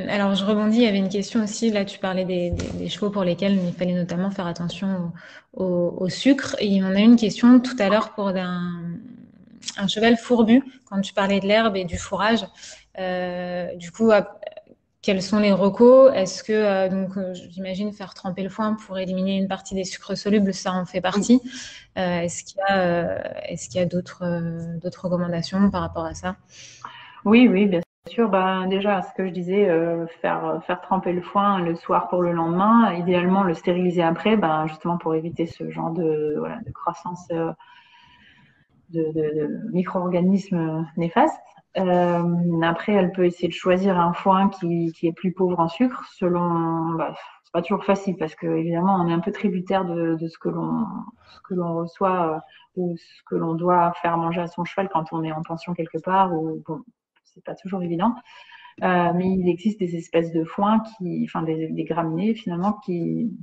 Alors je rebondis, il y avait une question aussi, là tu parlais des chevaux pour lesquels il fallait notamment faire attention au sucre. Et il y en a une question tout à l'heure pour un cheval fourbu, quand tu parlais de l'herbe et du fourrage. Du coup, quels sont les recos? Est-ce que, j'imagine faire tremper le foin pour éliminer une partie des sucres solubles, ça en fait partie. Est-ce qu'il y a d'autres recommandations par rapport à ça? Oui, bien sûr. Déjà, ce que je disais, faire tremper le foin le soir pour le lendemain, idéalement le stériliser après, justement pour éviter ce genre de croissance de micro-organismes néfastes. Après, elle peut essayer de choisir un foin qui est plus pauvre en sucre, selon. C'est pas toujours facile parce que évidemment, on est un peu tributaire de ce que l'on reçoit ou ce que l'on doit faire manger à son cheval quand on est en pension quelque part. Ou bon, c'est pas toujours évident. Mais il existe des espèces de foins des graminées finalement qui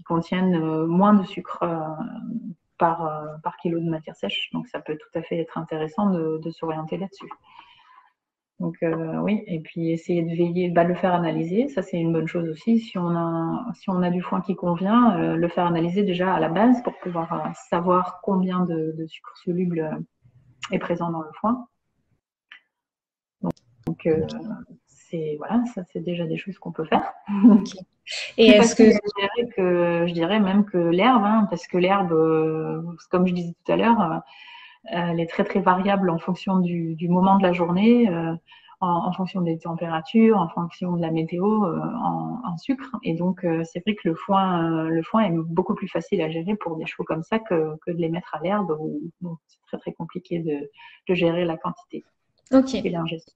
contiennent moins de sucre par kilo de matière sèche. Donc, ça peut tout à fait être intéressant de s'orienter là-dessus. Donc, oui, et puis essayer de veiller, le faire analyser, ça c'est une bonne chose aussi. Si on a du foin qui convient, le faire analyser déjà à la base pour pouvoir savoir combien de sucre soluble est présent dans le foin. Donc ça c'est déjà des choses qu'on peut faire. Okay. Et est-ce que je dirais même que l'herbe, parce que l'herbe, comme je disais tout à l'heure, elle est très très variable en fonction du moment de la journée, en fonction des températures, en fonction de la météo, en sucre. Et donc c'est vrai que le foin est beaucoup plus facile à gérer pour des chevaux comme ça que de les mettre à l'herbe où c'est très très compliqué de gérer la quantité et l'ingestion.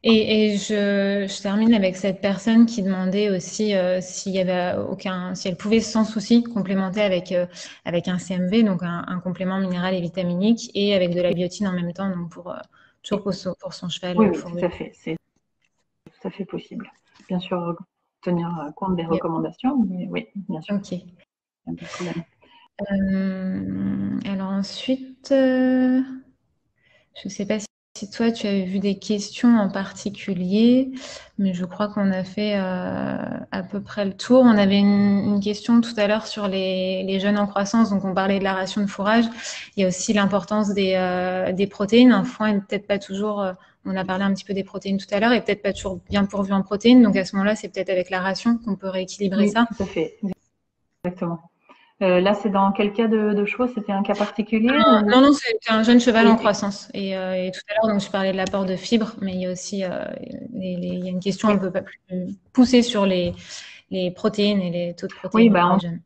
Et je termine avec cette personne qui demandait aussi si elle pouvait sans souci complémenter avec un CMV, donc un complément minéral et vitaminique, et avec de la biotine en même temps, donc toujours pour son cheval. Oui, tout à fait. C'est tout à fait possible. Bien sûr, tenir compte des recommandations, mais oui, bien sûr. Ok. Pas de problème. Alors ensuite, je ne sais pas si toi tu avais vu des questions en particulier, mais je crois qu'on a fait à peu près le tour. On avait une question tout à l'heure sur les jeunes en croissance, donc on parlait de la ration de fourrage. Il y a aussi l'importance des protéines. Un foin n'est peut-être pas toujours, on a parlé un petit peu des protéines tout à l'heure, et peut-être pas toujours bien pourvu en protéines. Donc à ce moment-là, c'est peut-être avec la ration qu'on peut rééquilibrer ça. Tout à fait, exactement. Là, c'est dans quel cas de chevaux? C'était un cas particulier Non, c'était un jeune cheval en croissance. Et tout à l'heure, donc, je parlais de l'apport de fibres, mais il y a aussi il y a une question un peu plus poussée sur les protéines et les taux de protéines pour les jeunes.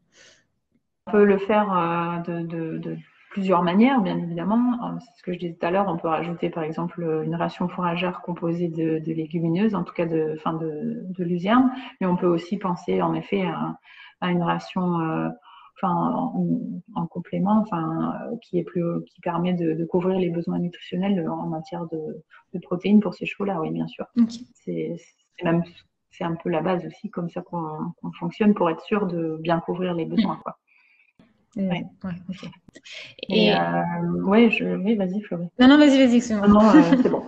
On peut le faire de plusieurs manières, bien évidemment. C'est ce que je disais tout à l'heure. On peut rajouter, par exemple, une ration fourragère composée de légumineuses, en tout cas de luzerne. Mais on peut aussi penser, en effet, à une ration en complément, qui permet de couvrir les besoins nutritionnels en matière de protéines pour ces chevaux-là. Oui, bien sûr. Okay. C'est un peu la base aussi, comme ça qu'on fonctionne pour être sûr de bien couvrir les besoins, quoi. Ouais, ok. Oui, vas-y, Florie. Non, vas-y, c'est bon. Non, c'est bon.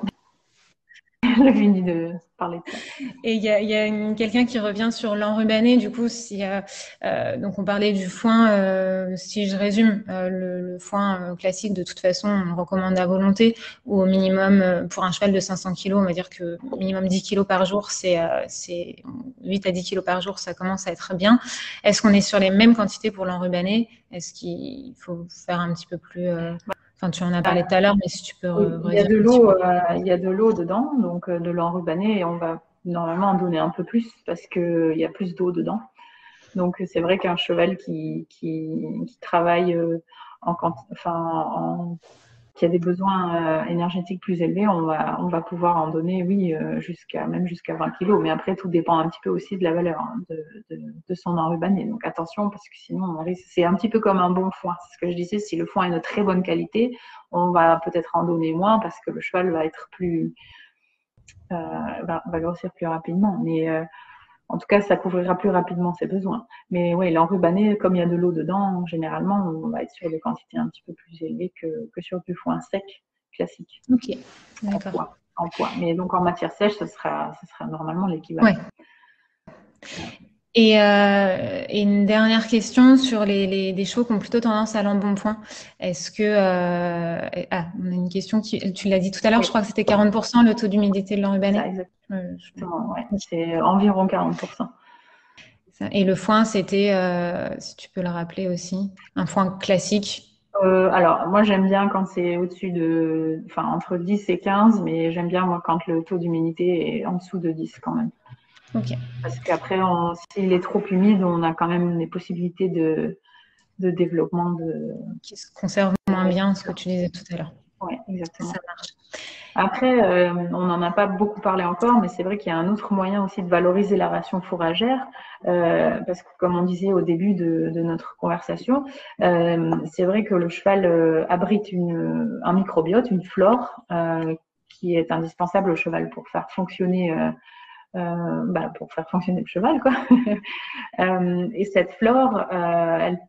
J'ai fini de parler de ça. Et il y a quelqu'un qui revient sur l'enrubané. Du coup, donc on parlait du foin. Si je résume, le foin classique, de toute façon, on le recommande à volonté, ou au minimum pour un cheval de 500 kg, on va dire que minimum 10 kg par jour, c'est 8 à 10 kg par jour, ça commence à être bien. Est-ce qu'on est sur les mêmes quantités pour l'enrubané? Est-ce qu'il faut faire un petit peu plus tu en as parlé tout à l'heure, mais si tu peux il y a de l'eau dedans, donc de l'enrubané, et on va normalement en donner un peu plus parce qu'il y a plus d'eau dedans. Donc c'est vrai qu'un cheval qui travaille qui a des besoins énergétiques plus élevés, on va pouvoir en donner, oui, jusqu'à 20 kilos. Mais après, tout dépend un petit peu aussi de la valeur de son enrubané. Donc attention, parce que sinon, c'est un petit peu comme un bon foin. C'est ce que je disais, si le foin est de très bonne qualité, on va peut-être en donner moins parce que le cheval va être va grossir plus rapidement. Mais en tout cas, ça couvrira plus rapidement ses besoins. Mais oui, l'enrubané, comme il y a de l'eau dedans, généralement, on va être sur des quantités un petit peu plus élevées que sur du foin sec classique. Ok, d'accord. En poids. Mais donc en matière sèche, ce sera normalement l'équivalent. Ouais. Et une dernière question sur des chevaux qui ont plutôt tendance à l'embonpoint. Est-ce que... on a une question tu l'as dit tout à l'heure, Oui, je crois que c'était 40% le taux d'humidité de ça, l'enrubanné. exactement. Ouais. C'est environ 40%. Et le foin, c'était, si tu peux le rappeler aussi, un foin classique. Alors, moi, j'aime bien quand c'est enfin, entre 10 et 15, mais j'aime bien, moi, quand le taux d'humidité est en dessous de 10 quand même. Ok. Parce qu'après, s'il est trop humide, on a quand même des possibilités de développement Qui se conserve moins bien, ce que tu disais tout à l'heure. Oui, exactement. Ça marche. Après, on n'en a pas beaucoup parlé encore, mais c'est vrai qu'il y a un autre moyen aussi de valoriser la ration fourragère, parce que comme on disait au début de notre conversation, c'est vrai que le cheval abrite un microbiote, une flore, qui est indispensable au cheval pour faire fonctionner le cheval, quoi. Et cette flore, elle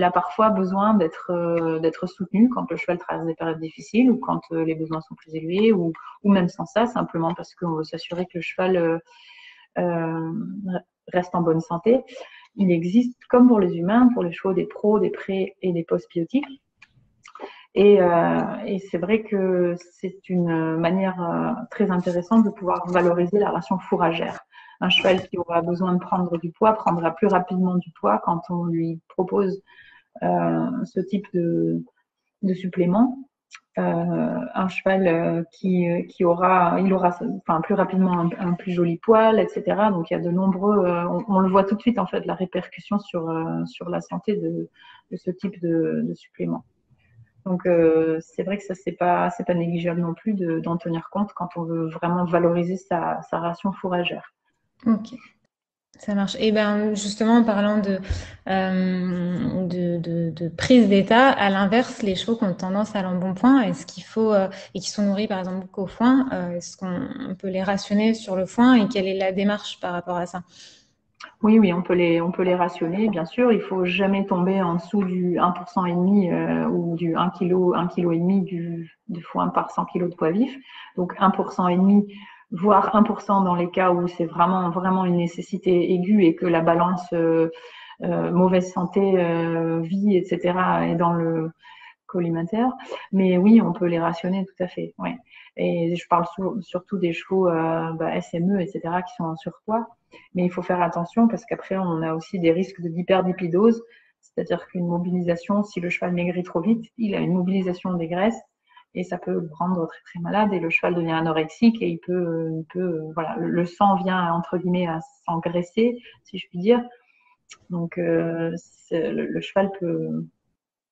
a parfois besoin d'être soutenue quand le cheval traverse des périodes difficiles ou quand les besoins sont plus élevés ou même sans ça, simplement parce qu'on veut s'assurer que le cheval reste en bonne santé. Il existe, comme pour les humains, pour les chevaux, des pros, des pré et des post-biotiques. Et c'est vrai que c'est une manière très intéressante de pouvoir valoriser la ration fourragère. Un cheval qui aura besoin de prendre du poids prendra plus rapidement du poids quand on lui propose ce type de supplément. Un cheval il aura enfin, plus rapidement un plus joli poil, etc. Donc il y a de nombreux, on le voit tout de suite en fait, la répercussion sur la santé de ce type de supplément. Donc c'est vrai que ça c'est pas négligeable non plus d'en tenir compte quand on veut vraiment valoriser sa ration fourragère. Ok. Ça marche. Et ben justement, en parlant de prise d'état, à l'inverse, les chevaux qui ont tendance à l'embonpoint, est-ce qu'il faut et qui sont nourris par exemple qu'au foin, est-ce qu'on peut les rationner sur le foin et quelle est la démarche par rapport à ça? Oui, on peut les rationner, bien sûr. Il faut jamais tomber en dessous du 1% et demi ou du 1 kg et demi de foin par 100 kg de poids vif. Donc 1% et demi, voire 1% dans les cas où c'est vraiment une nécessité aiguë et que la balance mauvaise santé, vie, etc. est dans le collimataire. Mais oui, on peut les rationner tout à fait. Ouais. Et je parle surtout des chevaux SME, etc., qui sont en surpoids. Mais il faut faire attention parce qu'après, on a aussi des risques d'hyperdipidose, c'est-à-dire qu'une mobilisation, si le cheval maigrit trop vite, il a une mobilisation des graisses et ça peut le rendre très très malade et le cheval devient anorexique et il peut voilà, le sang vient entre guillemets à s'engraisser, si je puis dire. Donc le cheval peut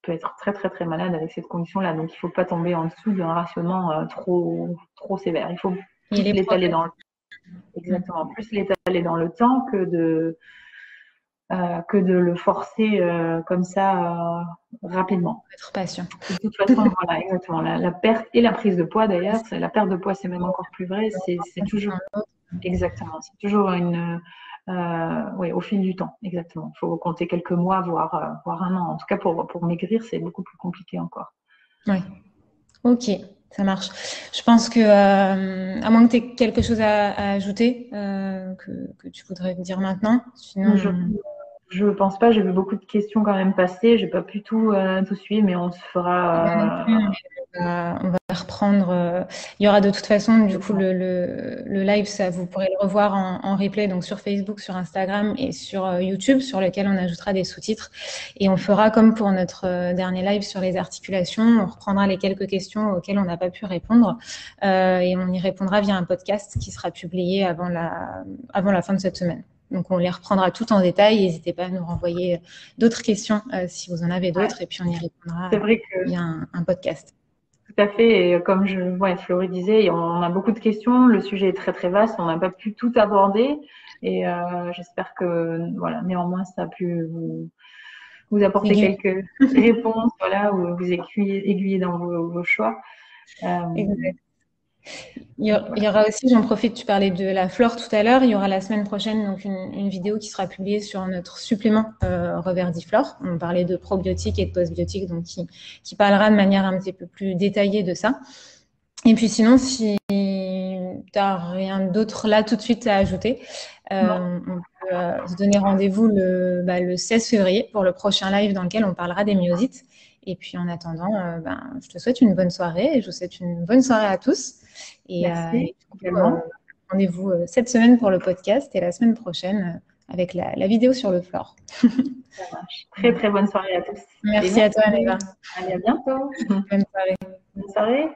être très très très malade avec cette condition-là. Donc il ne faut pas tomber en dessous d'un rationnement trop sévère. Il faut plus l'étaler dans le exactement, plus l'étaler dans le temps que de le forcer comme ça rapidement. Être patient. De toute façon, voilà, exactement. La perte et la prise de poids d'ailleurs, la perte de poids c'est même encore plus vrai, c'est toujours exactement, c'est toujours au fil du temps, exactement. Il faut compter quelques mois, voire un an. En tout cas, pour maigrir, c'est beaucoup plus compliqué encore. Oui. Ok, ça marche. Je pense que, à moins que tu aies quelque chose à ajouter, que tu voudrais me dire maintenant, sinon... Je pense pas, j'ai vu beaucoup de questions quand même passer, j'ai pas pu tout suivre, mais on se fera. On va reprendre. Il y aura de toute façon, du coup, le live, ça, vous pourrez le revoir en replay, donc sur Facebook, sur Instagram et sur YouTube, sur lequel on ajoutera des sous-titres. Et on fera comme pour notre dernier live sur les articulations, on reprendra les quelques questions auxquelles on n'a pas pu répondre et on y répondra via un podcast qui sera publié avant la fin de cette semaine. Donc, on les reprendra tout en détail. N'hésitez pas à nous renvoyer d'autres questions si vous en avez d'autres. Et puis, on y répondra via un podcast. Tout à fait. Et comme Florie disait, on a beaucoup de questions. Le sujet est très, très vaste. On n'a pas pu tout aborder. Et j'espère que, voilà, néanmoins, ça a pu vous apporter quelques réponses, voilà, ou vous aiguiller dans vos choix. Exact. Il y aura aussi, j'en profite, tu parlais de la flore tout à l'heure, il y aura la semaine prochaine donc une vidéo qui sera publiée sur notre supplément Reverdiflore. On parlait de probiotiques et de postbiotiques, donc qui parlera de manière un petit peu plus détaillée de ça. Et puis sinon, si n'as rien d'autre là tout de suite à ajouter, on peut se donner rendez-vous le 16 février pour le prochain live dans lequel on parlera des myosites. Et puis en attendant, je te souhaite une bonne soirée et je vous souhaite une bonne soirée à tous. Merci. Rendez-vous cette semaine pour le podcast et la semaine prochaine avec la vidéo sur le flore. Ça marche. Très, très bonne soirée à tous. Merci à toi, Neva. Allez, à bientôt. Bonne soirée. Bonne soirée.